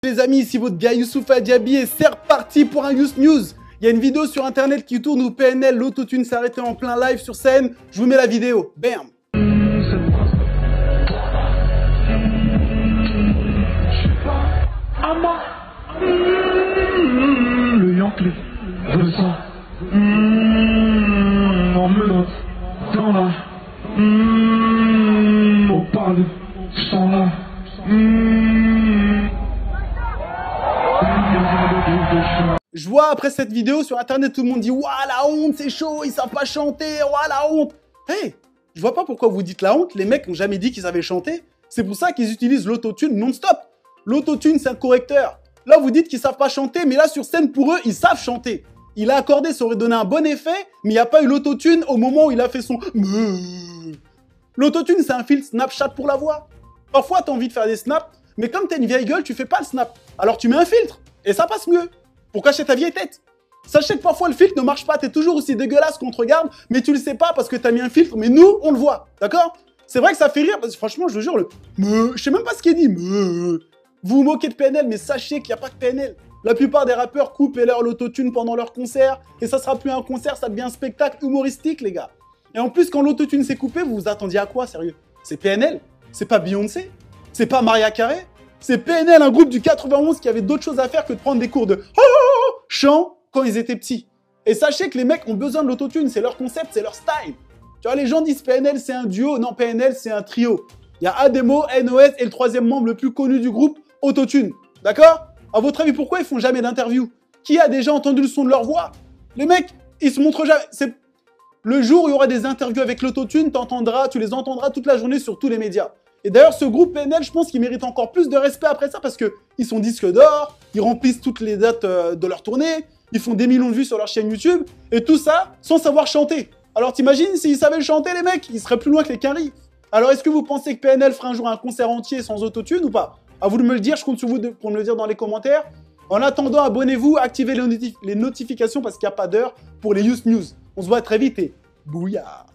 Les amis, ici votre gars Youssoupha Diaby et c'est reparti pour un Youss News. Il y a une vidéo sur internet qui tourne où PNL, l'autotune s'est arrêté en plein live sur scène. Je vous mets la vidéo. Bam. Le Yankee, je sens en menottes, dans la on parle, je sens là Je vois après cette vidéo sur internet, tout le monde dit « Ouah, la honte, c'est chaud, ils savent pas chanter, ouah, la honte !» Hey, je vois pas pourquoi vous dites la honte, les mecs n'ont jamais dit qu'ils savaient chanter. C'est pour ça qu'ils utilisent l'autotune non-stop. L'autotune, c'est un correcteur. Là, vous dites qu'ils savent pas chanter, mais là, sur scène, pour eux, ils savent chanter. Il a accordé, ça aurait donné un bon effet, mais il n'y a pas eu l'autotune au moment où il a fait son... L'autotune, c'est un filtre Snapchat pour la voix. Parfois, t'as envie de faire des snaps, mais comme t'as une vieille gueule, tu fais pas le snap. Alors tu mets un filtre, et ça passe mieux. Pour cacher ta vieille tête. Sachez que parfois, le filtre ne marche pas, t'es toujours aussi dégueulasse qu'on te regarde, mais tu le sais pas parce que t'as mis un filtre, mais nous, on le voit, d'accord? C'est vrai que ça fait rire, parce que franchement, je vous jure, je sais même pas ce qu'il dit, Vous vous moquez de PNL, mais sachez qu'il n'y a pas que PNL. La plupart des rappeurs coupent leur l'autotune pendant leur concert, et ça sera plus un concert, ça devient un spectacle humoristique, les gars. Et en plus, quand l'autotune s'est coupé, vous vous attendiez à quoi, sérieux? C'est PNL? C'est pas Beyoncé? C'est pas Maria Carey? C'est PNL, un groupe du 91 qui avait d'autres choses à faire que de prendre des cours de chant quand ils étaient petits. Et sachez que les mecs ont besoin de l'autotune, c'est leur concept, c'est leur style. Tu vois, les gens disent PNL c'est un duo, non, PNL c'est un trio. Il y a Ademo, NOS et le troisième membre le plus connu du groupe, Autotune. D'accord? À votre avis, pourquoi ils font jamais d'interview? Qui a déjà entendu le son de leur voix? Les mecs, ils se montrent jamais. Le jour où il y aura des interviews avec l'autotune, tu les entendras toute la journée sur tous les médias. Et d'ailleurs, ce groupe PNL, je pense qu'il mérite encore plus de respect après ça parce qu'ils sont disques d'or, ils remplissent toutes les dates de leur tournée, ils font des millions de vues sur leur chaîne YouTube, et tout ça sans savoir chanter. Alors t'imagines, s'ils savaient chanter, les mecs, ils seraient plus loin que les Quinry. Alors est-ce que vous pensez que PNL fera un jour un concert entier sans autotune ou pas? À vous de me le dire, je compte sur vous pour me le dire dans les commentaires. En attendant, abonnez-vous, activez les notifications parce qu'il n'y a pas d'heure pour les Youss News. On se voit très vite et bouillard.